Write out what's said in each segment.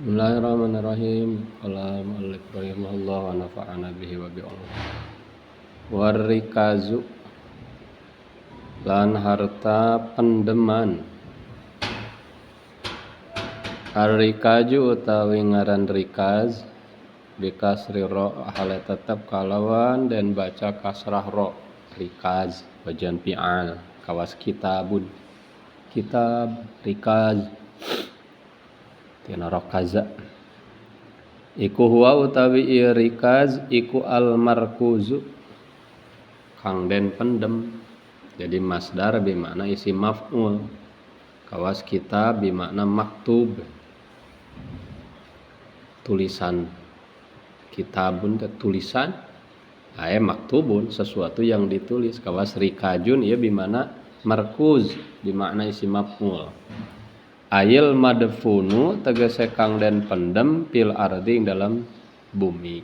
Bismillahirrahmanirrahim. Qala mu'allif rahimahullah wa nafa'ana bihi wa bi'ulum. Warrikazu lan harta pendeman. Ar-rikaju utawi ngaran rikaz bikasri ro hale tetep kalawan dan baca kasrah ro. Rikaz wajan fi'al kawas kitabun. Kitab rikaz tina rakaza iku huwa utawi ieu rikaz iku al markuzu kang den pendem. Jadi masdar bimakna isim maf'ul, kawas kitab bimakna maktub, tulisan. Kitabun tulisan, maktubun sesuatu yang ditulis. Kawas rikajun ieu bimakna markuz bimakna isim maf'ul. Ayil madfunu tegese kang den pendem pil ardi ing dalam bumi.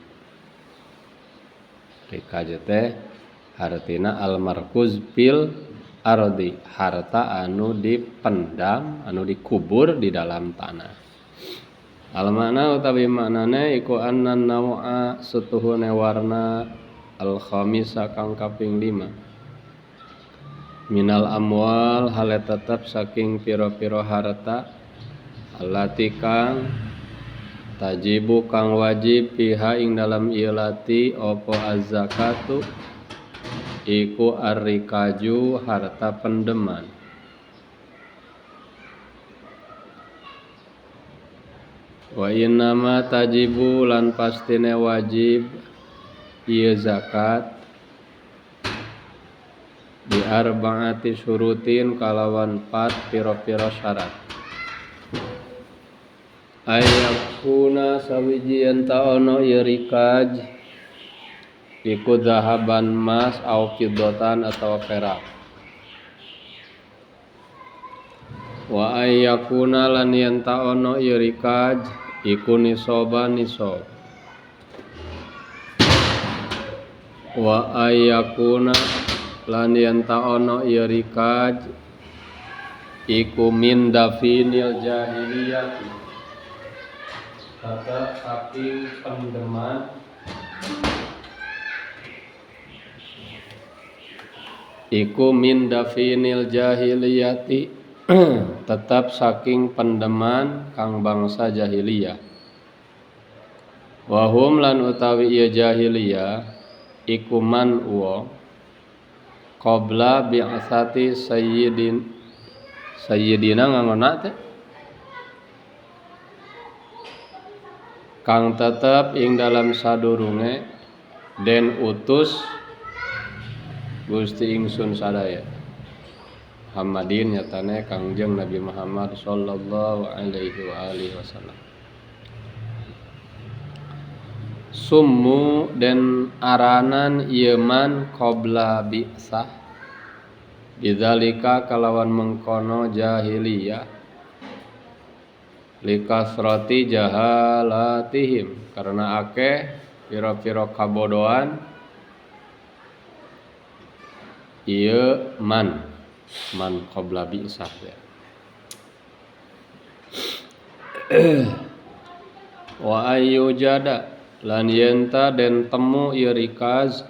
Rikaj teh hartina al markuz pil ardi, harta anu dipendam, anu dikubur di dalam tanah. Al makna utawi maknane iku annan nawa setuhune warna al khamisa kang kaping 5. Minal amwal hale tetep saking piro-piro harta alati kang tajibu kang wajib piha ing dalam ilati opo az-zakatu iku ar-rikaju harta pendeman. Wa innama tajibu lan pastine wajib ieu zakat di arba'ati syurutin kalawan 4 piro-piro syarat. Ayakuna sawiji enta ono ieu rikaj iku zahaban mas au fiddatan atau perak. Wa ayakuna lan enta ono ieu rikaj iku nisoban nisob. Wa ayakuna lan enta ono ieu rikaj iku min dafinil jahiliyah, tetap saking pendeman iku min dafinil jahiliyati tetap saking pendeman kang bangsa jahiliyah. Wahum lan utawi ieu jahiliyah iku man uwa qabla bi'atsati sayyidina ngangona teh kang tetep ing dalam sadurunge den utus Gusti ingsun sadaya Muhammadin nyatane Kangjeng Nabi Muhammad sallallahu alaihi wa alihi wasallam. Summu den aranan yeman qabla bi'sah bidzalika kalawan mengkono jahiliyah likasrati jahalatihim karena akeh pira-pira kabodohan ieu man qabla bi'sah ya. Wa ayyujada lan yenta den temu ieu rikaz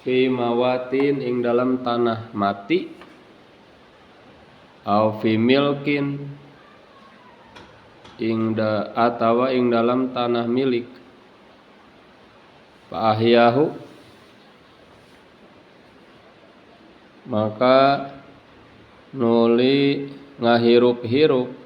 fi mawatin ing dalam tanah mati au fi milkin atawa ing dalam tanah milik. Fa ahyahu maka nuli ngahirup-hirup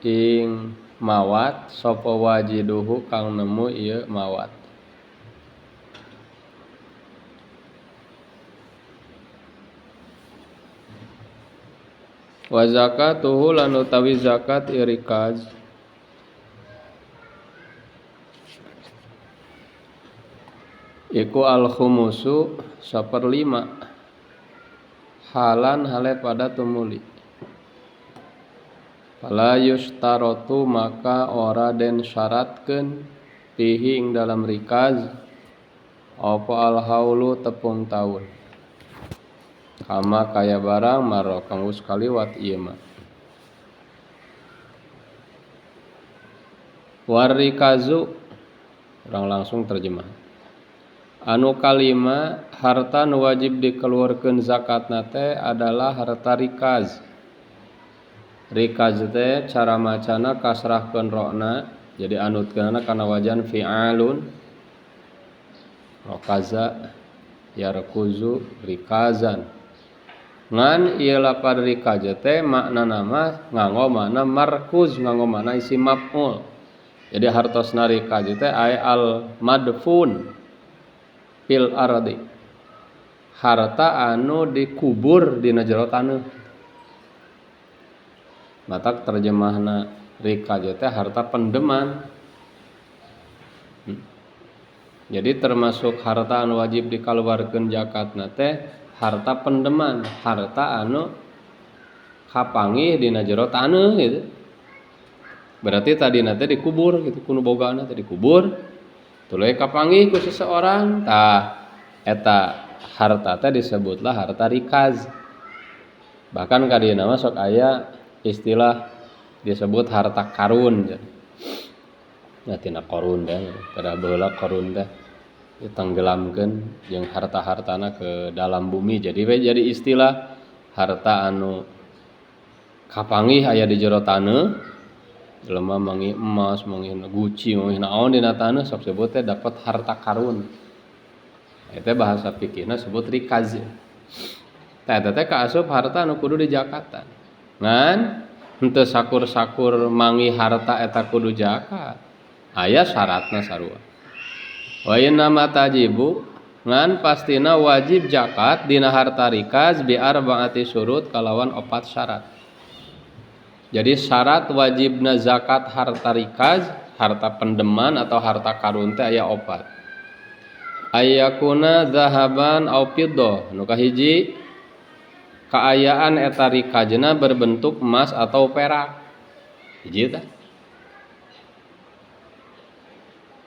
ing mawat sapa wajiduhu kang nemu ieu mawat. Wa zakatuhu lan utawi zakat irikaz iku al khumusu 1/5 halan hale pada tumuli. Fala yushtaratu maka ora den syaratkeun fihi ing dalam rikaz apa al haulu tepung tahun. kama kaya barang maro kang geus kaliwat ieu mah. Warikazu orang langsung terjemah. Anu kalima harta nu wajib dikeluarkeun zakatna teh adalah harta rikaz. Rikaz teh cara macana kasrahkeun rona jadi anutkeunana kana wajan fi'alun rakaza yarkuzu rikazan. Ngan ieu lapad rikaz teh maknana mah nganggo mana markuz, nganggo mana isim maf'ul. Jadi hartosna rikaz teh ay al madfun fil ardi. Harta anu dikubur dina jero taneuh. Matak terjemahna rikaz teh harta pendeman. Jadi termasuk harta anu wajib dikaluarkeun zakatna teh harta pendeman, harta anu kapanggih dina jero taneuh gitu. Berarti tadina teh dikubur gitu, kuno bogana teh dikubur. Tuluy kapanggih ku seseorang, tah eta harta teh disebutlah harta rikaz. Bahkan kadina mah sok aya istilah disebut harta karun. Ya tina korun teh, pada baheula korun teh ditenggelamkeun jeung harta-hartana ke dalam bumi. Jadi istilah harta anu kapanggih aya di jero taneuh. Jelema manggih emas, manggih guci, manggih naon dina taneuh sok sebut teh dapat harta karun. Eta bahasa fikihna sebut rikaz. Tah eta teh kaasup harta anu kudu dijakatan. Ngan henteu sakur-sakur manggih harta eta kudu zakat. Aya syaratna sarua. Wa inna ma tajibu ngan pastina wajib zakat dina harta rikaz bi arba'ati syurut kalawan 4 syarat. Jadi syarat wajibna zakat harta rikaz, harta pendeman atau harta karun teh aya 4. Ayyakuna zahaban au fiddah. Nu kahiji kaayaan eta rikazna berbentuk emas atau perak. Hiji tah.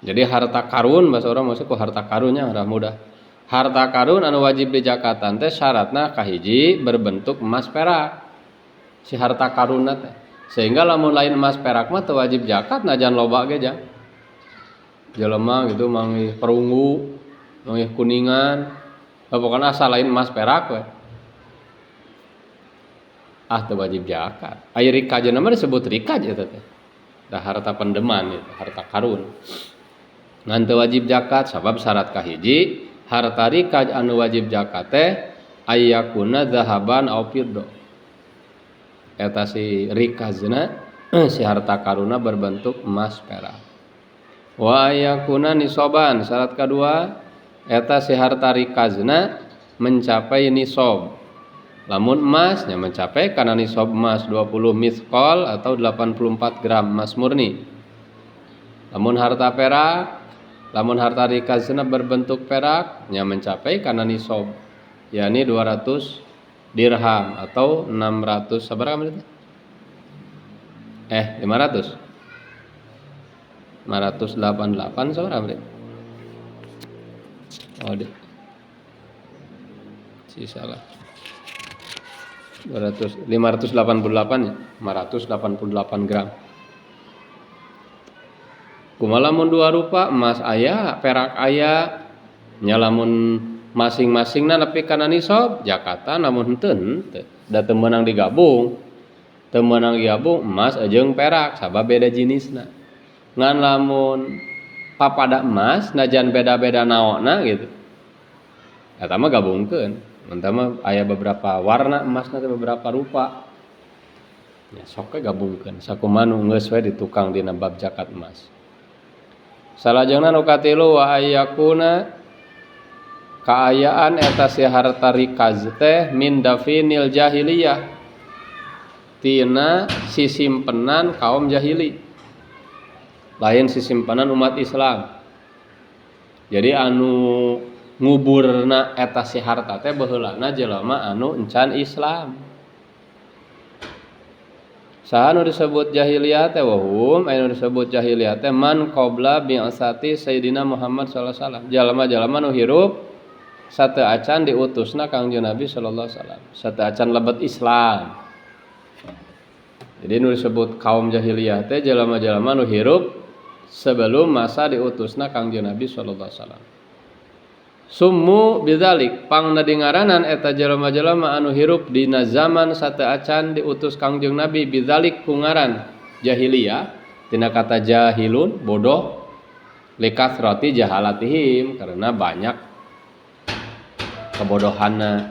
Jadi harta karun bahasa orang maksud ku harta karunnya udah mudah. Harta karun anu wajib dijakatan teh syaratna kahiji berbentuk emas perak. Si harta karunna teh. Sehingga lamun lain emas perak mah teu wajib zakat najan loba ge jang. Jelema gitu manggih perunggu, manggih kuningan, pokokna asal lain emas perak we. Teu wajib zakat. Aya rikazna mah disebut rikaz eta teh. Da harta pendeman itu, harta karun. Ngan teu wajib zakat sabab syarat kahiji harta rikaz anu wajib zakat teh ayyakuna zahaban au fiddah. Eta si rikazna si harta karuna berbentuk emas perak. Wa ayyakuna nisoban, syarat kedua eta si harta rikazna mencapai nisab. Lamun emasnya mencapai kana nisab emas 20 misqal atau 84 gram emas murni. Lamun harta perak, lamun harta rikazna berbentuk perak nya mencapai kana nisab yakni 200 dirham atau 600 sabarang berarti? 500. 588 sabarang berarti? Oh deh. Sisa lah. 588 ya, 588 gram. Kumaha lamun dua rupa emas aya, perak aya, nya lamun masing-masingna nepi kana nisab zakatan namun henteu da teu meunang digabung. Teu meunang digabung emas jeung perak sabab beda jenisna. Ngan lamun papada emas najan beda-beda naonna gitu. Eta mah gabungkeun. Eta mah aya beberapa warna emasna teh beberapa rupa. Ya sok we gabungkeun sakumaha nu geus we di tukang dina bab zakat emas. Salajengna nu katilu wa ayyakuna kaayaan eta si harta rikaz teh min dafinil jahiliyah tina sisimpenan kaum jahili lain sisimpenan umat Islam. Jadi anu nguburna eta si harta teh baheulana jelema anu encan Islam. Saha nu disebut jahiliyah teh wahum anu disebut jahiliyah teh man qabla bi'asati sayyidina Muhammad sallallahu alaihi wasallam. Jalma-jalma nu hirup sateu acan diutusna Kangjeng Nabi sallallahu alaihi wasallam. Sateu acan lebet Islam. Jadi nu disebut kaum jahiliyah teh jelema-jelema nu hirup sebelum masa diutusna Kangjeng Nabi sallallahu alaihi wasallam. Summu bidzalik pangna dingaranan eta jelema-jelema anu hirup dina zaman sateu acan diutus Kangjeng Nabi bidzalik ku ngaran jahiliyah tina kata jahilun bodoh likathrati jahalatihim karena banyak kebodohanna.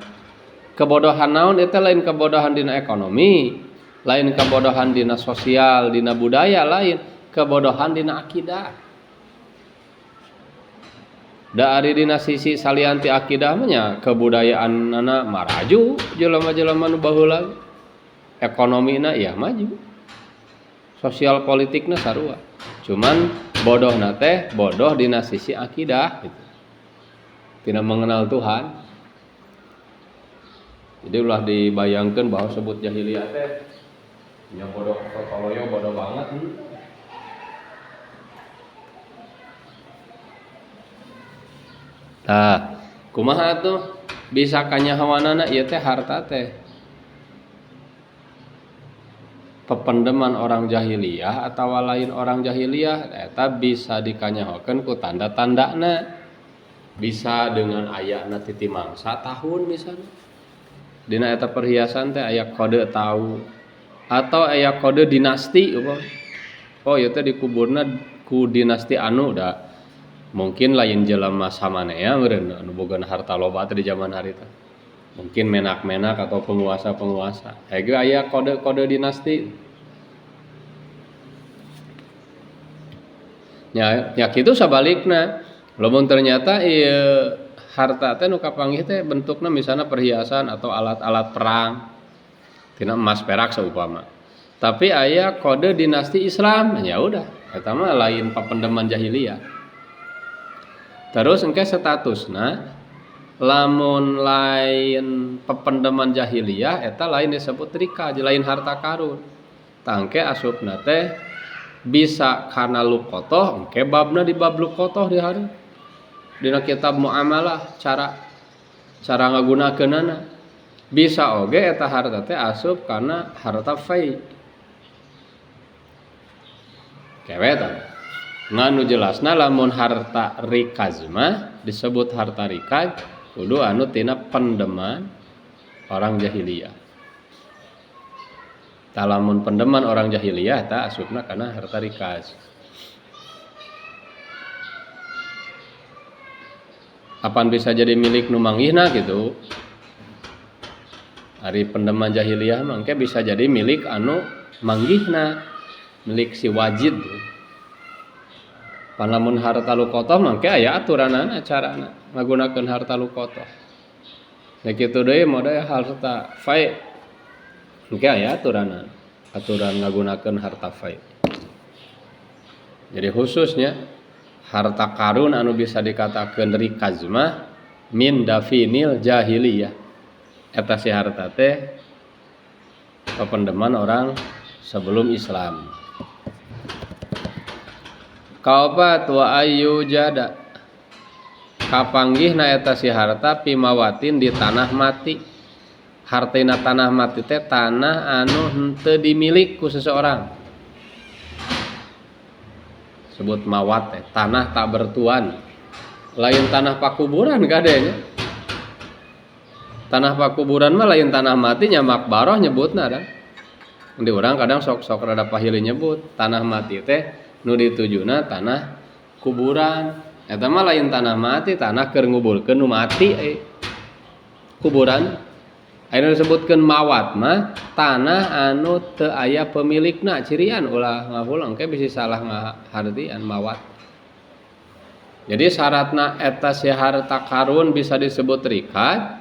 Kebodohan naon eta lain kebodohan dina ekonomi, lain kebodohan dina sosial, dina budaya, lain kebodohan dina akidah. Da ari dina sisi salianti akidah mah nya kebudayaanna maraju jelema-jelema nu baheula. Ekonomina ya maju. Sosial politikna sarua. Cuman bodohna teh bodoh dina sisi akidah gitu. Tidak mengenal Tuhan. Jadi ulah dibayangkeun bahwa sebut jahiliyah teh nya bodoh koloyo bodoh banget. Nah, kumaha tuh bisa kanyahoanana ieu teh harta teh pependeman orang jahiliyah atau lain orang jahiliyah eta bisa dikanyahokeun ku tanda-tandana. Bisa dengan ayana titi mangsa tahun misalnya. Dina eta perhiasan teh aya kode tahu atau aya kode dinasti umpama. Oh ieu teh dikuburna ku dinasti anu da mungkin lain jelema samanea meureun anu boga harta loba teh di zaman harita. Mungkin menak-menak atau penguasa-penguasa. Hege aya kode-kode dinasti. Ya kitu sabalikna. Lamun ternyata ieu harta teh nu kapanggih teh bentukna misalna perhiasan atau alat-alat perang. Tina emas perak seumpama. Tapi aya kode dinasti Islam, ya udah, eta mah lain papendeman jahiliyah. Terus engke statusna lamun lain pependeman jahiliyah eta lain disebut rika, lain harta karun. Tangke asupna teh bisa kana luqotoh, engke babna di bab luqotoh di hari. Dina kitab muamalah cara ngagunakeunana. Bisa oge eta harta teh asup kana harta fai. Kewetan. Nganu jelasna lamun harta rikaz mah disebut harta rikaz kudu anu tina pendeman orang jahiliyah. Tah lamun pendeman orang jahiliyah tah asupna kana harta rikaz. Apan bisa jadi milik nu manggihna gitu. Ari pendeman jahiliyah mah engke bisa jadi milik anu manggihna, milik si wajid. Panamun harta luqotoh mangke aya aturanana carana ngagunakeun harta luqotoh. Da kitu deui model harta fai. Engke aya aturan ngagunakeun harta fai. Jadi khususnya harta karun anu bisa dikatakeun rikaz mah min dafinil jahiliyah. Eta si harta teh pependeman orang sebelum Islam. Kaopat wa ayu jada kapanggihna eta si harta pimawatin di tanah mati. Hartina tanah mati teh tanah anu henteu dimilik ku seseorang. Sebut mawat teh tanah tak bertuan. Lain tanah pakuburan gadenya. Tanah pakuburan mah lain tanah mati nya makbaroh nyebutna da. Di urang kadang sok-sok rada pahili nyebut tanah mati teh nu ditujuna tanah kuburan. Eta mah lain tanah mati, tanah keur nguburkeun nu mati kuburan. Ayeuna disebutkeun mawat mah tanah anu teu aya pemilikna, cirian ulah ngahulang ke bisi salah ngahartian mawat. Jadi syaratna eta si harta karun bisa disebut rikaz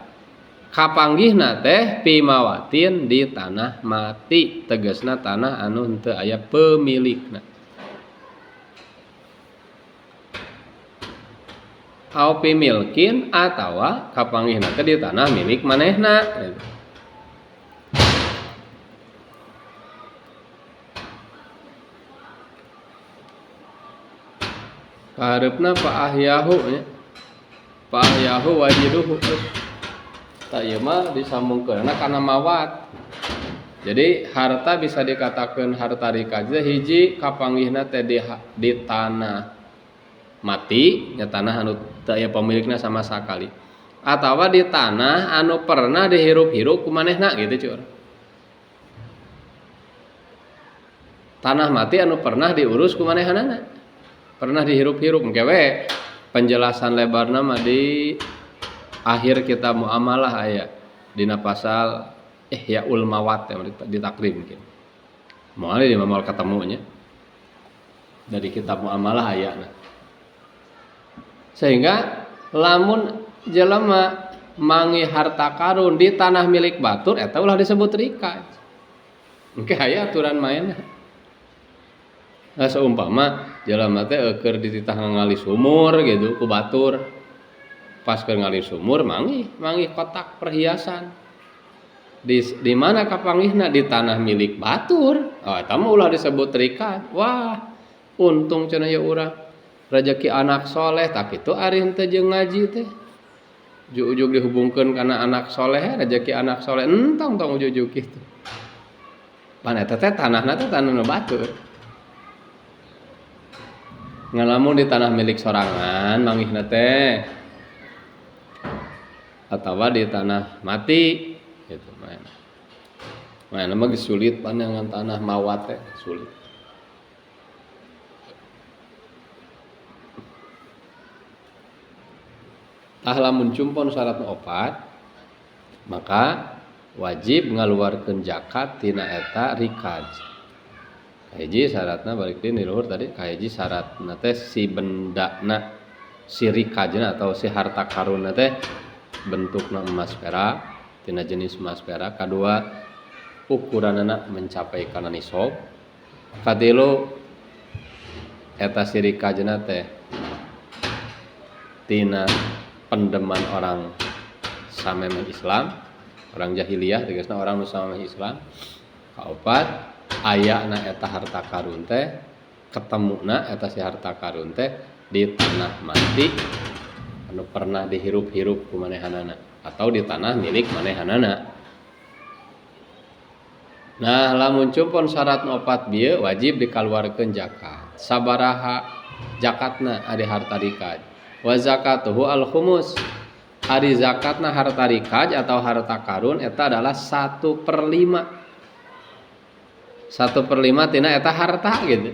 kapanggihna teh pimawatin di tanah mati, tegasna tanah anu henteu aya pemilikna. Au pimilkin atawa kapanggihna teh di tanah milik manehna. Kahareupna Pak Ahyahu nya. fa yahu wajiduhu tak ieu mah disambungkeunna kana mawat. Jadi harta bisa dikatakan harta rikaz hiji kapanggihna teh di tanah mati nya tanah anu teu aya pemilikna sama sakali atawa di tanah anu pernah dihirup-hirup ku manehna gitu cuy. Tanah mati anu pernah diurus ku manehanana pernah dihirup-hirup engke we penjelasan lebarna mah di akhir kitab muamalah aya dina pasal Ihyaul Mawat di takrim mungkin. Moal di moal ketemu nya. Dari kitab muamalah aya. Sehingga lamun jelema mangi harta karun di tanah milik batur eta ulah disebut rikaz. Engke aya aturan main. Nah, seumpama jelema teh keur dititah ngali sumur gitu ku batur. Pas keur ngali sumur mangi kotak perhiasan. Di mana kapanggihna di tanah milik batur. Oh eta mah ulah disebut rikaz. Wah, untung cenah ya urang. Rezeki anak soleh tak kitu ari henteu jeung ngaji teh. Ujug-ujug dihubungkeun kana anak soleh rezeki anak soleh entong tong ujug-ujug kitu. Pan eta teh tanahna teh tanah batur. Ngalamun di tanah milik sorangan manggihna teh atawa di tanah mati gitu main mah sulit pandangan tanah mawat teh sulit. Tah lamun cumpon syaratna opat maka wajib ngaluarkeun zakat tina eta rikaz. Kahiji syaratna balik deui luhur tadi kahiji syaratna teh si bendana si rikazna atau si harta karunna teh bentukna emas perak tina jenis emas perak. Kadua ukuranna mencapai kana nisab. Katilu eta si rikazna teh tina pendeman orang samemeh Islam, orang jahiliyah tegasna orang nu samemeh Islam. Kaopat ayana eta harta karun teh ketemuna eta si harta karun teh di tanah mati anu pernah dihirup-hirup ku manehanana atau di tanah milik manehanana. Nah, lamun cumpon syarat opat bieu wajib dikaluarkeun zakat. Sabaraha zakatna ari harta rikaz. Wa zakatuhu al-khumus. Ari zakatna harta rikaz atau harta karun eta adalah 1/5. 1/5 tina eta harta gitu.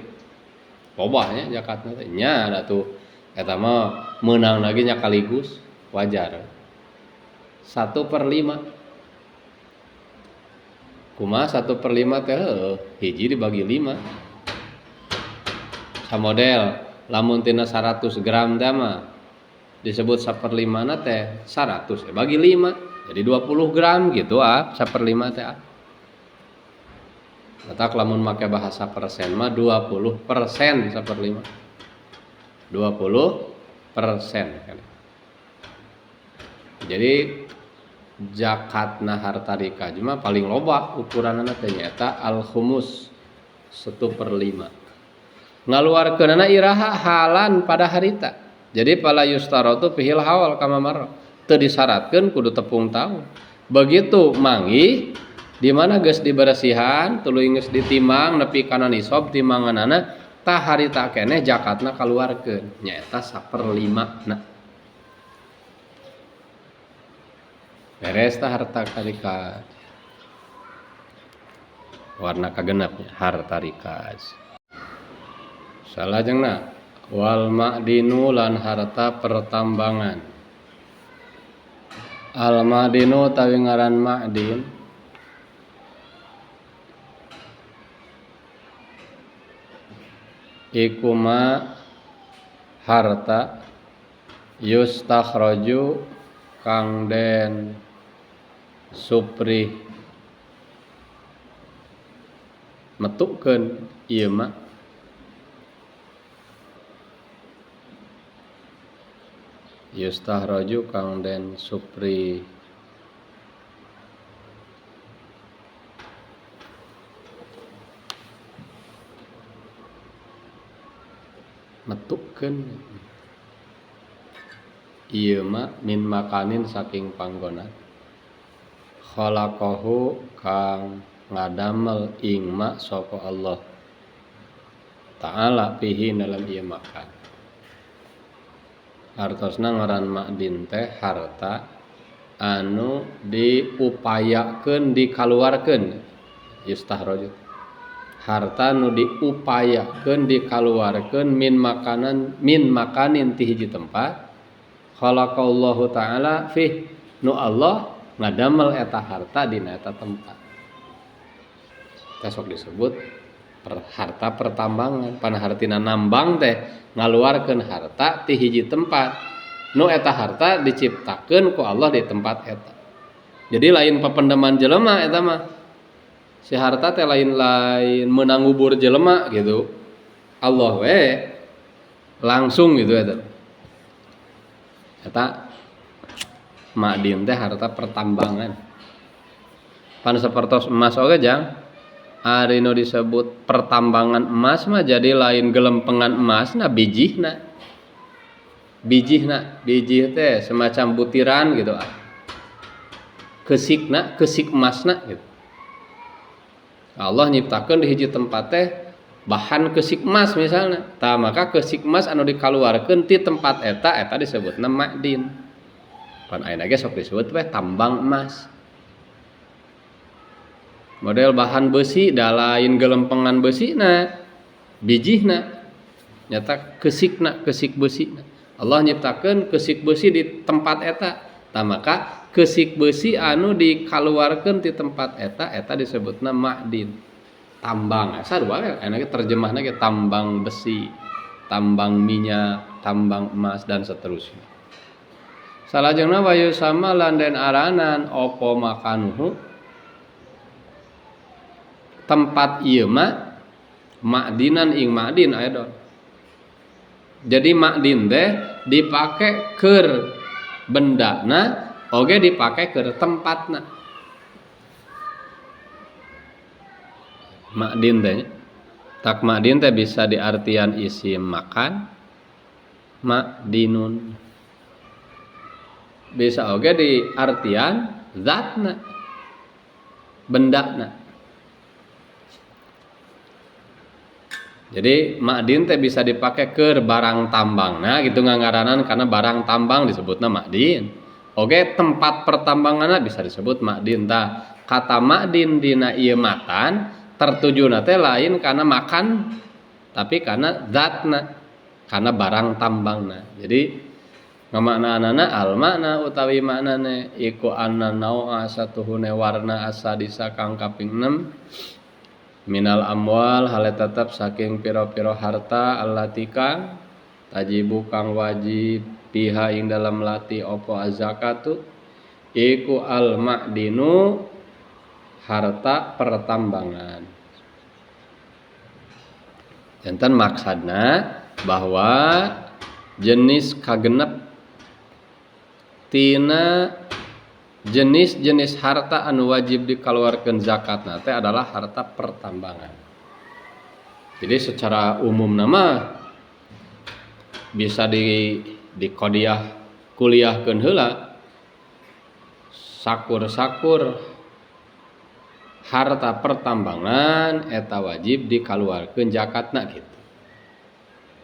Lobanya zakatna teh nya da tuh eta mah meunang lagi nya kaligus wajar. 1/5. Kumaha 1/5 teh hiji dibagi 5. Samodel lamun tina 100 gram teh mah disebut 1/5 teh 100 bagi 5 jadi 20 gram gitu 1/5 teh. Letak lamun make bahasa persen mah 20% 1/5. 20% kan. Jadi zakatna harta rikaz mah paling loba ukuranna teh nyaeta al-khumus 1/5. Ngaluarkeunana iraha halan pada harita. Jadi pala yustaratu fihil hawal kama marra. Teu disyaratkeun kudu tepung tahun. Begitu manggih di mana geus diberesihan tuluy geus ditimbang nepi kana nisab timbanganana tah harita keneh zakatna kaluarkeun nyaeta 1/5. Beres tah harta rikaz. Warna kagenepnya harta rikaz. Salajengna wal ma'dinu lan harta pertambangan. Al ma'dinu tawi ngaran ma'din iku ma harta yustakhraju kang den supri metukeun ieu mah yustakhraju kang den supri metukeun ieu mah min makanin saking panggonan khalaqahu kang ngadamel ing ma sapa Allah ta'ala fihi dalam ieu makan. Hartosna ngaran ma'din teh harta anu diupayakeun dikaluarkeun yustahroju. Harta nu diupayakeun dikaluarkeun min makanin ti hiji tempat khalaqallahu ta'ala fih nu Allah ngadamel eta harta dina eta tempat. Tasok disebut harta pertambangan. Panahartina nambang teh ngaluarkeun harta ti hiji tempat nu eta harta diciptakeun ku Allah di tempat eta. Jadi lain papendeman jelema eta mah. Si harta teh lain meunang ngubur jelema gitu. Allah we langsung gitu eta. Eta ma'din teh harta pertambangan. Pan sapertos emas oge jang. Ari nu disebut pertambangan emas mah jadi lain gelempengan emasna bijihna. Bijih teh semacam butiran gitu. Kesik emasna gitu. Allah nyiptakeun di hiji tempat teh bahan kesik emas misalnya. Tah maka kesik emas anu dikaluarkeun ti tempat eta disebutna ma'din. Pan ayeuna ge sok disebut we tambang emas. Model bahan besi da lain gelempengan besina, bijihna nyata kesik besina. Allah nyiptakeun kesik besi di tempat eta. Tah maka kesik besi anu dikaluarkeun ti tempat eta disebutna ma'din. Tambang. Sarua we aya terjemahna ge tambang besi, tambang minyak, tambang emas dan seterusnya. Salajengna wayu sama landen aranan opo makanuhu tempat ieu mah ma'dinan ing ma'din aya don. Jadi ma'din teh dipake keur bendana oge dipake keur tempatna. Ma'din teh tak ma'din teh bisa diartian isim makan ma'dinun. Bisa oge diartian zatna bendana. Jadi ma'din teh bisa dipakai ke barang tambang. Nah gitu ngangaranan karena barang tambang disebutna ma'din. Oke tempat pertambanganna bisa disebut ma'din. Tah kata ma'din dina ieu matan tertujuna teh lain karena makan tapi karena zatna karena barang tambangna. Jadi ngamaknaanana al makna utawi maknane iku anna nau'a satuhune warna asadisa kang kaping 6 minal amwal hale tetep saking piro-piro harta allati kang tajibu kang wajib piha ing dalam lati opo azakatu iku al ma'dinu harta pertambangan. Janten maksudna bahwa jenis kagenep tina jenis-jenis harta anu wajib dikeluarkan zakat teh adalah harta pertambangan. Jadi secara umum nama bisa di kuliahkeun heula sakur-sakur harta pertambangan eta wajib dikeluarkeun zakatna gitu.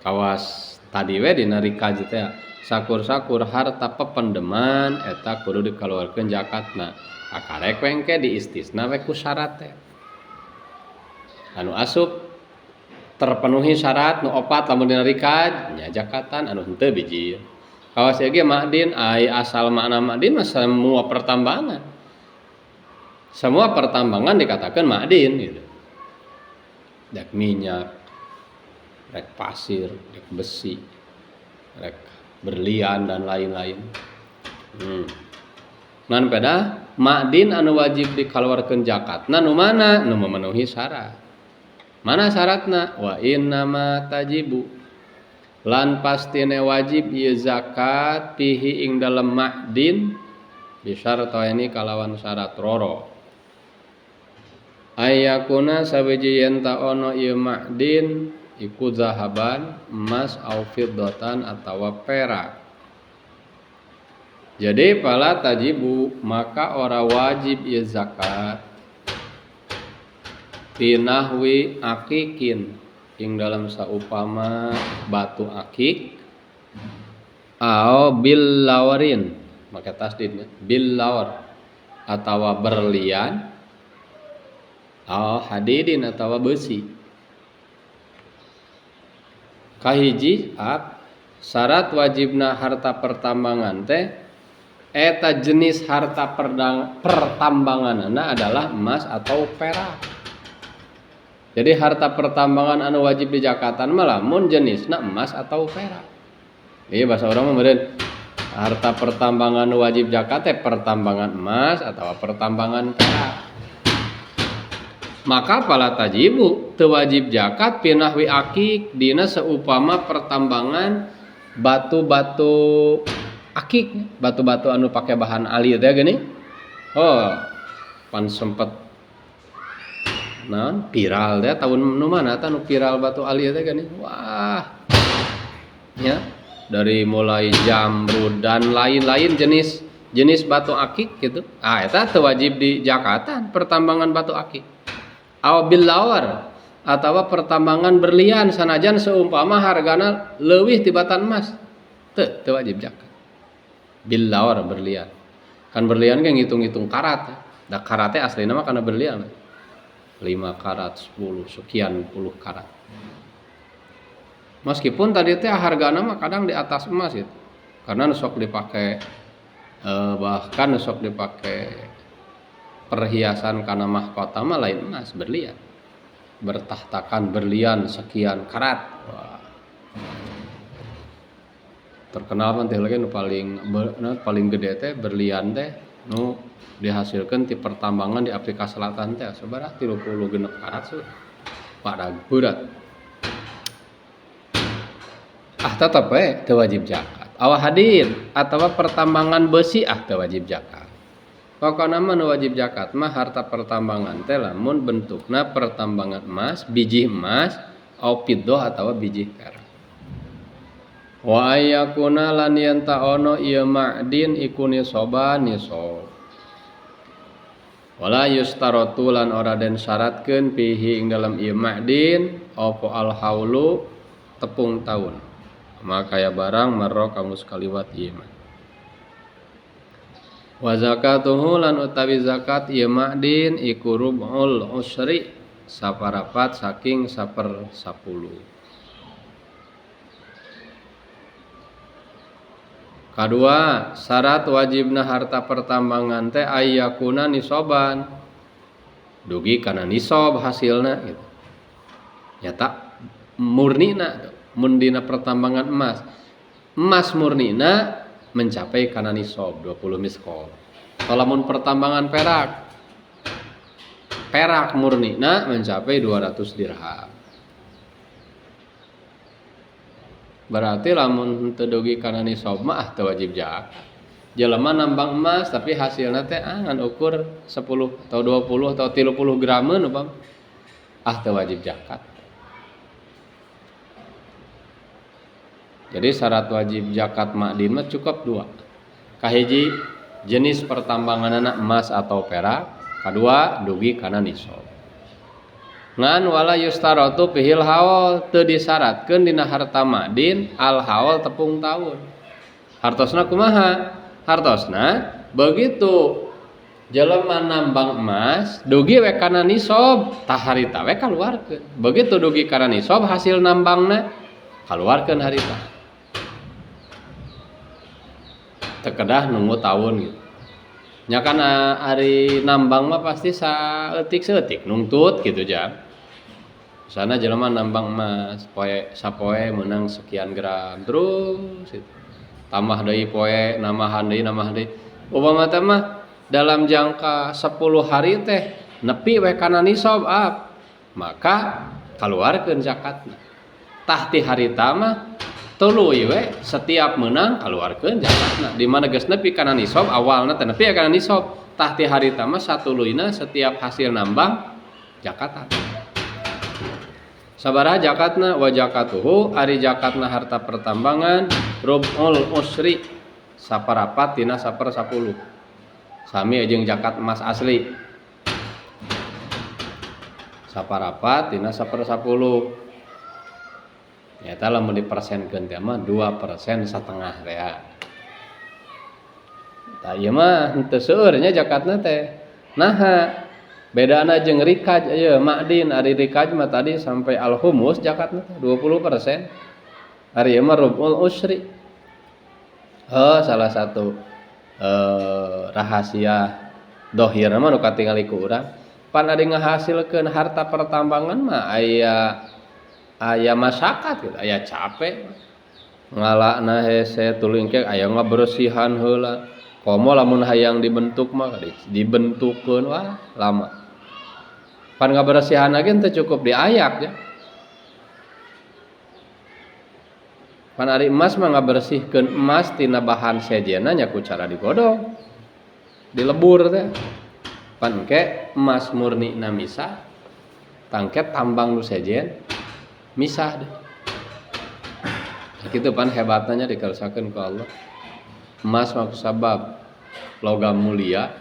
Kawas tadi we dina rikaji teh sakur-sakur harta pependeman eta kudu dikeluarkeun zakatna. Akarek wengke diistisna we ku syarat teh. Anu asup terpenuhi syarat nu opat lamun dina rikaj nya zakatan anu henteu biji. Kawas ge ma'din ai asal makna ma'din mah semua pertambangan. Semua pertambangan dikatakan ma'din gitu. Dek minyak, rek pasir, rek besi, rek berlian dan lain-lain. Ngan peda ma'din anu wajib dikeluarkeun zakatna nu mana? Nu memenuhi syarat. Mana syaratna? Wa innama tajibu lan pastine wajib ieu zakat pihi ing dalem ma'din bisyartaini kalawan syarat roro. Ayakuna sabiji yen ta ono ieu ma'din iku zahaban emas au fiddatan atawa perak. Jadi pala tajibu maka ora wajib ieu zakat pinahwi akikin ing dalam saupama batu akik bil lawarin maka tasdidnya bil lawar atawa berlian hadidin atawa besi kahiji syarat wajibna harta pertambangan teh eta jenis harta pertambanganna adalah emas atau perak. Jadi harta pertambangan anu wajib di zakatan mah lamun jenisna emas atau perak. Iya bahasa orang mah harta pertambangan anu wajib zakat teh pertambangan emas atau pertambangan perak. Maka pala tajibu teu wajib zakat pinahwi akik dina seupama pertambangan batu-batu akik, batu-batu anu pake bahan alir teh gini. Pan sempet viral teh tahun nu mana tah nu viral batu alir teh gini. Wah. Ya, dari mulai jamrud dan lain-lain jenis batu akik gitu. Eta teu wajib di zakatan pertambangan batu akik. Bil lawar atawa pertambangan berlian sanajan seumpama hargana leuwih tibatan emas. Teu wajib zakat. Bil lawar berlian. Kan berlian ge ngitung-ngitung karat. Da karat teh aslina mah kana berlian. 5 karat, 10, sekian puluh karat. Meskipun tadi teh hargana mah kadang di atas emas gitu. Karena sok dipakai bahkan sok dipakai perhiasan kana mahkota mah lain emas berlian. Bertahtakan berlian sekian karat. Wah. Terkenal teh lagi nu paling gede teh berlian teh nu dihasilkan di pertambangan di Afrika Selatan teh sabaraha 30 genep karat pada berat. Tetep teu wajib zakat. Hadid atawa pertambangan besi teu wajib zakat. Pokona mah nu wajib zakat mah harta pertambangan teh lamun bentukna pertambangan emas, biji emas, fiddah atawa biji perak. Wa ayakuna lan yen ta ono ieu ma'din iku nisoban nisab. Wala yustaratu lan ora den syaratkeun fihi ing dalam ieu ma'din apa al haulu tepung tahun. Maka ya barang marro kamu sekaliwat ieu mah. Wa zakatuhu lan utawi zakat ieu ma'din iku rub'ul usri saparapat saking 1/10. Kedua, syarat wajibna harta pertambangan teh ayyakuna nisoban. Dugi kana nisob hasilna gitu. Nyata murnina mun dina pertambangan emas. Emas murnina mencapai kana nisob 20 miskol. Kalau mun pertambangan perak murnina mencapai 200 dirham. Berarti lamun teu dugi kana nisab mah teu wajib zakat. Jelema nambang emas tapi hasilna teh ngan ukur 10 atau 20 atau 30 grameun upam teu wajib zakat. Jadi syarat wajib zakat ma'din mah cukup 2. Kahiji jenis pertambanganna emas atau perak, kadua dugi kana nisab. Ngan wala yustaratu fihil haul teu disyaratkeun dina harta ma'din al haul tepung tahun. Hartosna kumaha? Hartosna begitu jelema nambang emas dugi we kana nisab tah harita we kaluarkeun. Begitu dugi kana nisab hasil nambangna kaluarkeun harita. Teu kedah nunggu tahun gitu. Nya kana ari nambang mah pasti saeutik-saeutik nungtut gitu jan. Sana jelema nambang emas sapoe meunang sekian gram terus gitu. Tambah deui poe namahan deui. Upama teh mah dalam jangka 10 hari teh nepi we kana nisab maka kaluarkeun zakatna. Tah ti harita mah tuluy we setiap meunang kaluarkeun zakatna. Di mana geus nepi kana nisab awalna teh nepi kana nisab tah ti harita mah satuluyna setiap hasil nambang zakatan. Sabaraha zakatna wa zakatuhu ari zakatna harta pertambangan rub'ul usri saparapat tina 1/10 sami jeung zakat emas asli saparapat tina 1/10 eta lamun dipersenkeun teh mah 2% satengah teh ya. Tah ieu mah henteu seueur nya zakatna teh. Naha bedana jeung rikaj ieu ma'din ari rikaj mah tadi sampai al-humus zakatna teh 20%. Ari ieu mah rubul usri. Salah satu rahasia dohir mah nu katingali ku urang pan ari ngahasilkeun harta pertambangan mah aya masyarakat gitu, aya capek ngalakna hese tuluy engke aya ngabersihan heula komo lamun hayang dibentuk mah dibentukkeun wah lama pan ngabersihan ge teu cukup diayak ya pan ari emas mah ngabersihkeun emas tina bahan sejenna nya ku cara digodog dilebur teh pan engke emas murnina misah tangke tambang nu sejen misah deh. Kitu pan hebatnya dikersakeun ku Allah. Emas mah sabab logam mulia,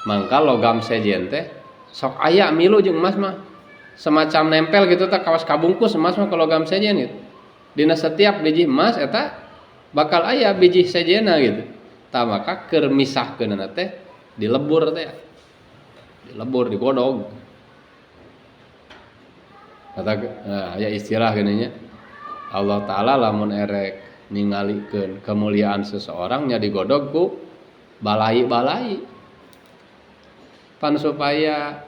mangka logam sejen teh sok aya milu jeung emas mah semacam nempel gitu teh kawas kabungkus emas mah ke logam sejen gitu. Dina setiap biji emas eta bakal aya biji sejenna gitu. Tah maka keur misahkeunna teh dilebur teh. Dilebur digodog. Kata aya istilah gini nya Allah Ta'ala lamun erek ningalikeun kemuliaan seseorang nya digodog ku balai-balai pan supaya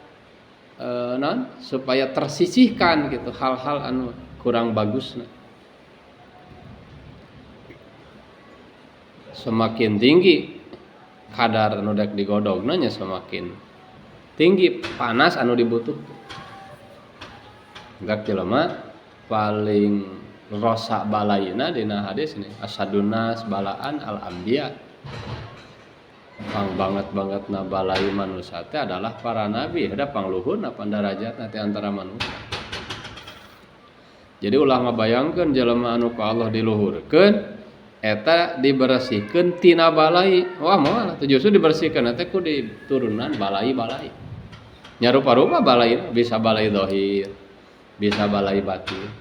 supaya tersisihkan gitu hal-hal anu kurang bagusna. Semakin tinggi kadar anu dek digodogna nya semakin tinggi panas anu dibutuhkeun. Gak jelema paling rosak balaina dina hadis ini asadunas balaan al anbiya. Pang banget-bangetna balai manusia teh adalah para nabi, ada pangluhurna pandarajatna teh antara manusia. Jadi ulah ngabayangkeun jelema anu ka Allah diluhurkeun eta dibersihkeun tina balai. Wah moal justru dibersihkeun teh ku diturunan balai-balai. Nya rupa-rupa balai bisa balai zahir, bisa balai batin.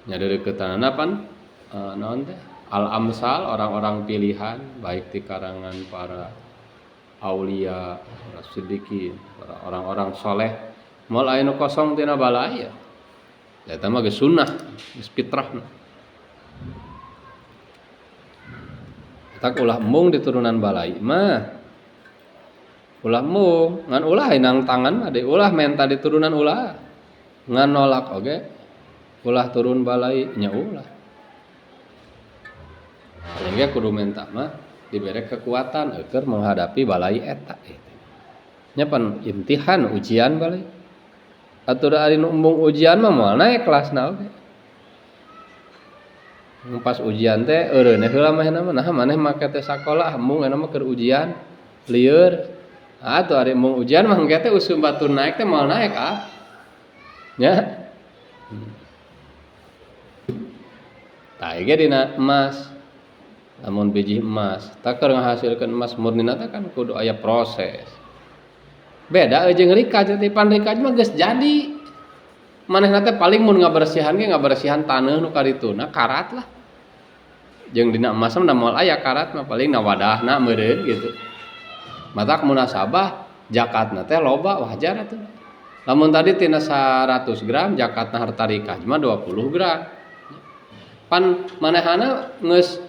Nya dari ketanana pan naon teh al-amsal orang-orang pilihan baik di karangan para aulia, para siddiqin, para orang-orang soleh moal aya nu kosong tina balai ya. Eta mah geus sunnah, geus fitrahna. Tak ulah mung di turunan balai mah ulah mung ngan ulah inang tangan mah deui ulah menta di turunan ulah ngan nolak oge ulah turun balai nya ulah sehingga kudu menta mah dibere kekuatan keur menghadapi balai eta nya pan imtihan ujian balai atuh ari nu embung ujian mah moal naek kelasna oge pas ujian teh eureun heula mah nah maneh make teh sakola embung ena mah keur ujian lieur atuh ari mung ujian mah engke teh usum batur naik teh moal naek nya tah ge dina emas lamun biji emas tak keur ngahasilkeun emas murnina teh kan kudu aya proses beda jeung rikaj teh pan rikaj mah geus jadi manehna teh paling mun ngabersihan ge ngabersihan taneuh nu karituna karat lah jeung dina emas mah moal aya karat mah paling na wadahna meureun gitu matak munasabah zakatna teh loba wajar atuh. Lamun tadi tina 100 gram zakatna harta rikaj mah 20 gram. Pan manehana geus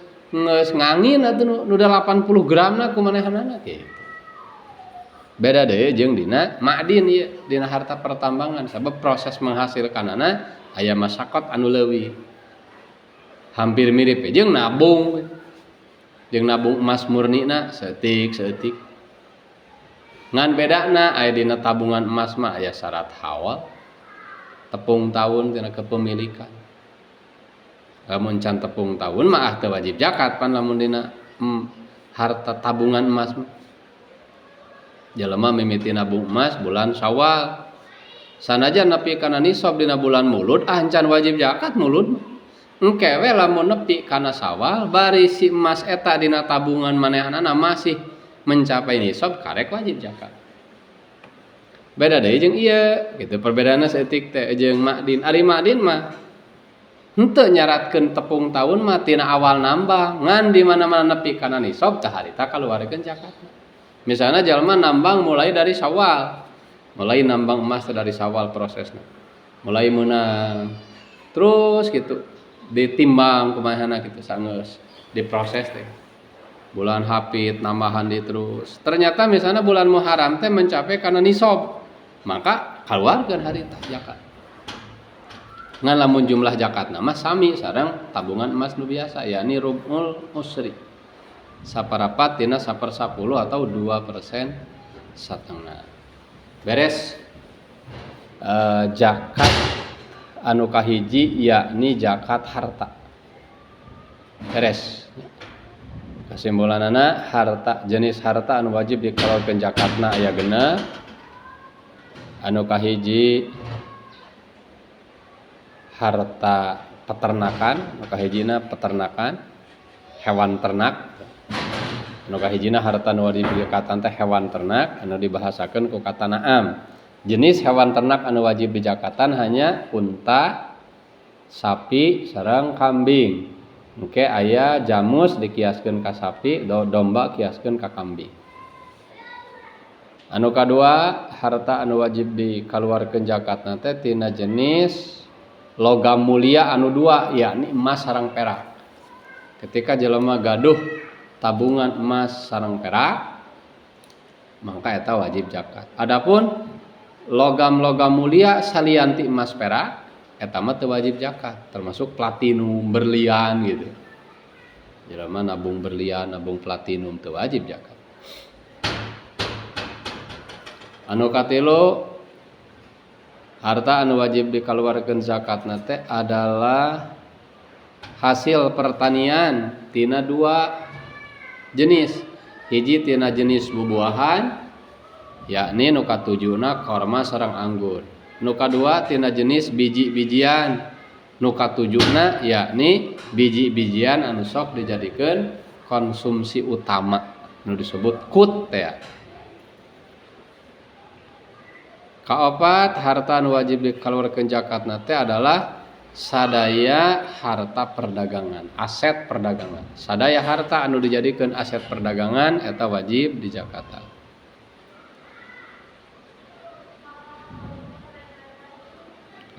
ngangin atuh nu 80 gramna ku manehanana kitu. Beda deui jeung dina ma'din ieu, dina harta pertambangan sabab proses menghasilkanana aya masyaqat anu leuwih. Hampir mirip jeung nabung. Jeung nabung emas murnina seutik. Ngan bedana aya dina tabungan emas mah aya syarat hawal tepung tahun tina kepemilikan. Lamun can tepung tahun mah teu wajib zakat pan lamun dina harta tabungan emas mah. Jelema mimiti nabung emas bulan Syawal. Sanajan nepi kana nisab dina bulan Mulud can wajib zakat mulud. engke we lamun nepi kana sawal bari si emas eta dina tabungan manehanana masih mencapai nisab karek wajib zakat. Beda deui jeung ieu gitu perbedaanna saeutik teh jeung makdin. Ari makdin mah henteu nyaratkeun tepung tahun mah tina awal nambang ngan di mana-mana nepi kana nisab tah harita kaluarkeun zakatna. Misalnya jalma nambang mulai dari Syawal. Mulai nambang emas dari Syawal prosesnya. Mulai meunang terus gitu ditimbang kumahana gitu sangeus diproses teh. Bulan Hapit nambahan di terus. Ternyata misalnya bulan Muharram teh mencapai kana nisab. Maka keluarkan harita zakat. Ngan lamun jumlah zakatna mah sami sareng tabungan emas nu biasa yakni rubul usri. Saparapat tina 1/10 atau 2% setengah. Beres zakat anu kahiji yakni zakat harta. Beres. Kesimpulanana harta jenis harta anu wajib dikeluarkeun zakatna aya genep. Anu kahiji harta peternakan, anu kahijina peternakan hewan ternak. Anu kahijina harta nu wajib zakatan teh hewan ternak anu dibahasakeun ku kata na'am. Jenis hewan ternak anu wajib zakatan hanya unta, sapi, sareng kambing. Engke aya jamus dikiaskeun ka sapi, domba kiaskeun ka kambing. Anu kadua harta anu wajib dikaluarkeun zakatna teh tina jenis logam mulia anu dua yakni emas sareng perak. Ketika jelema gaduh tabungan emas sareng perak maka eta wajib zakat. Adapun logam-logam mulia salianti emas perak eta mah teu wajib zakat, termasuk platinum, berlian gitu. Jelema nabung berlian, nabung platinum teu wajib zakat. Anu katilu harta anu wajib dikaluarkeun zakatna teh adalah hasil pertanian tina dua jenis. Hiji tina jenis bubuahan yakni nu katujuna korma sareng anggur. Nu kadua tina jenis biji-bijian. Nu katujuna yakni biji-bijian anu sok dijadikeun konsumsi utama nu disebut kut teh. Kaopat harta anu wajib dikaluarkeun zakatna teh adalah sadaya harta perdagangan, aset perdagangan. Sadaya harta anu dijadikeun aset perdagangan eta wajib dizakatan.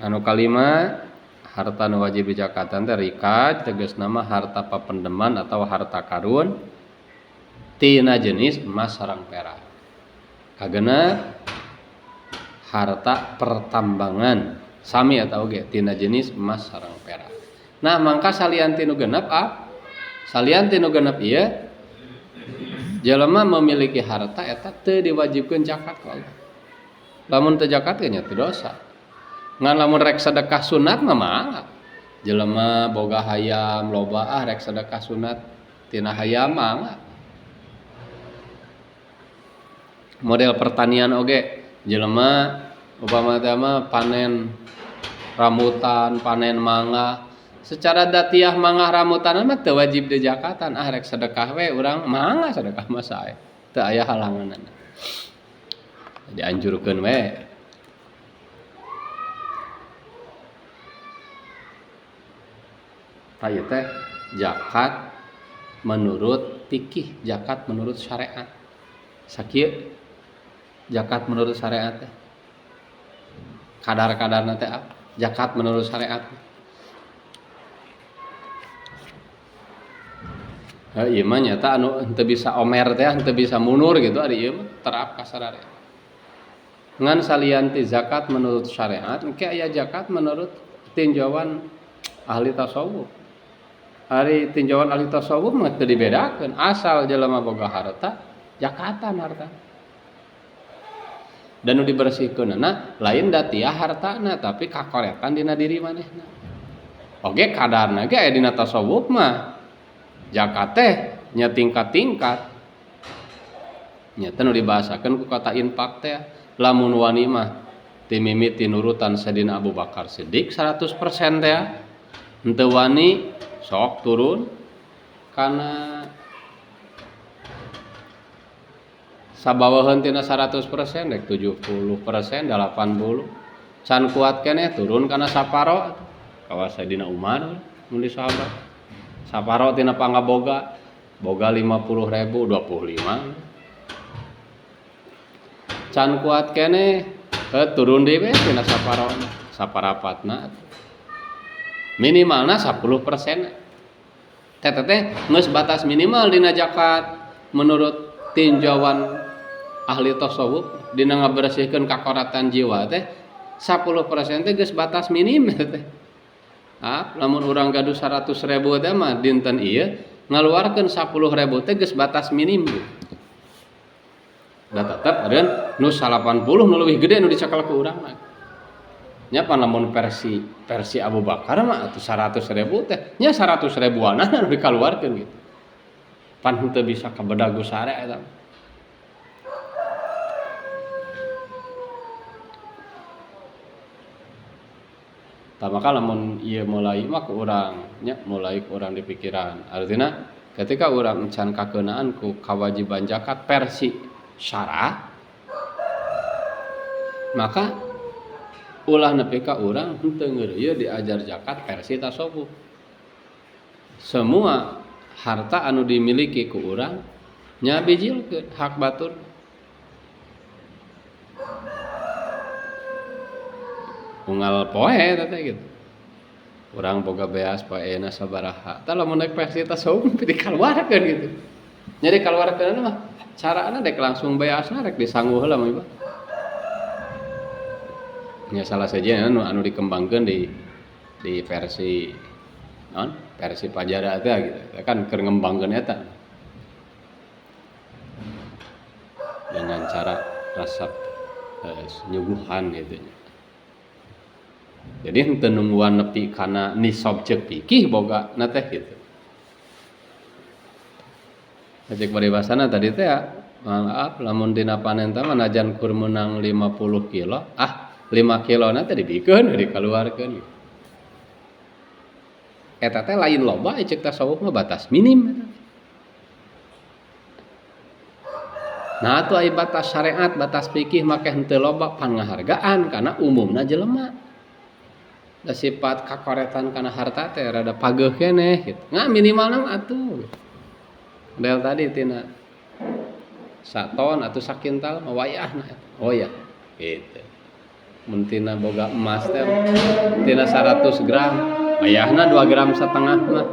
Anu kalima harta anu wajib dizakatan teh rikaj tegasna mah harta papendeman atau harta karun tina jenis emas sareng perak. Kagenep harta pertambangan sami atau ge tina jenis emas sareng perak. Nah, mangka salian tinu genep salian tinu genep ieu jelema memiliki harta eta teu diwajibkeun zakat ku Allah. Lamun teu zakat nya teu dosa. Ngan lamun rek sedekah sunat mah mangga. Jelema boga hayam loba rek sedekah sunat tina hayam mangga. Model pertanian oge jelema upama teh mah panen rambutan, panen mangga. Secara datiah mangga rambutan mah teu wajib dizakatan. Rek sedekah we urang mangga sedekah mah sae. Teu aya halanganna. Dianjurkeun we. Ieu teh zakat menurut fikih, zakat menurut syariat. Sakieu zakat menurut syariat teh. Kadar-kadarna teh zakat menurut syariat. Ieu mah nyata anu henteu bisa omer teh, henteu bisa mundur gitu ari ieu mah terap ka sadaya. Ngan salian ti zakat menurut syariat, engke aya zakat menurut tinjauan ahli tasawuf. Ari tinjauan ahli tasawuf mah teu dibedakeun, asal jelema boga harta, zakatan harta. Dan nu dibersihkeunna lain datiah hartana tapi kakorekan dina diri manehna. Oge kadarna ge aya dina tasawuf mah zakat teh nya tingkat-tingkat. Nya teh nu dibahasakeun ku kata infak teh lamun wani mah ti mimiti nurutan Sayyidina Abu Bakar Siddiq 100% teh henteu wani sok turun kana sabawaheun tina 100% dek 70%, 80. Can kuat keneh turun kana saparo kawas Sayyidina Umar mun di sahabat. Saparo tina pangaboga boga 50.000 25. Can kuat keneh turun deui tina saparo saparapatna. Minimalna 10%. Teh geus batas minimal dina zakat menurut tinjauan ahli tasawuf dina ngabersihkeun kakoratan jiwa teh 10% teh geus batas minim teh. Lamun urang gaduh 100.000 teh mah dinten ieu ngaluarkeun 10.000 teh geus batas minim. Da tetep areun nu 80 nu leuwih gede nu dicekel ku urang mah. Nya pan lamun versi Abu Bakar mah atuh 100.000 teh nya 100.000-an nu dikaluarkeun gitu. Pan henteu bisa kabedagu sare eta. Maka lamun ieu mulai mah ku urang nya mulai ku urang di pikiran. Artina ketika urang encan kakeunaan ku kawajiban zakat versi syara maka ulah nepi ka urang henteu ngeureuyeuh diajar zakat versi tasawuf. Semua harta anu dimiliki ku urang nya bijilkeun hak batur. Unggal poe teh gitu. Urang boga beas poeana sabaraha. Tah lamun rek versi tasawuf dikaluarkeun gitu. Nya dikaluarkeun mah carana dek langsung beasna rek disangguh heula mah Iba. Nya salah saja anu dikembangkeun di versi versi Pajara teh gitu. Kan keur ngembangkeun eta. Dengan cara resep nyuguhan gitu. Jadi henteu nungguan nepi kana nisab ceuk fikih boga na teh gitu. Cek paribasana tadi teh maaf lamun dina panen teh najan kur meunang 50 kilo, 5 kilona teh dibikeun dikaluarkeun. Eta teh lain loba cek tasawuf mah batas minim eta. Nah atuh aya batas syariat, batas fikih make henteu loba pangahargaan kana umumna jelema. Da sifat kakoretan kana harta teh rada pageuh keneh gitu. Minimalna atuh. Del tadi tina 1 ton atau sakintal mah wayahna. Oh ya, gitu. Mun tina boga emas teh tina 100 gram, wayahna 2 gram setengah mah.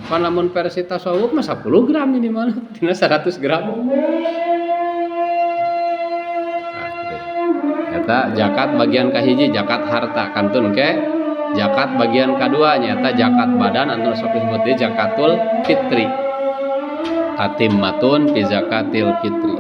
Pan lamun versi tasawuf mah 10 gram minimal tina 100 gram. Eta zakat bagian kahiji zakat harta kantun ke zakat bagian kadua nyata zakat badan anu sok disebut zakatul fitri. Atimmatun fi zakatil fitri.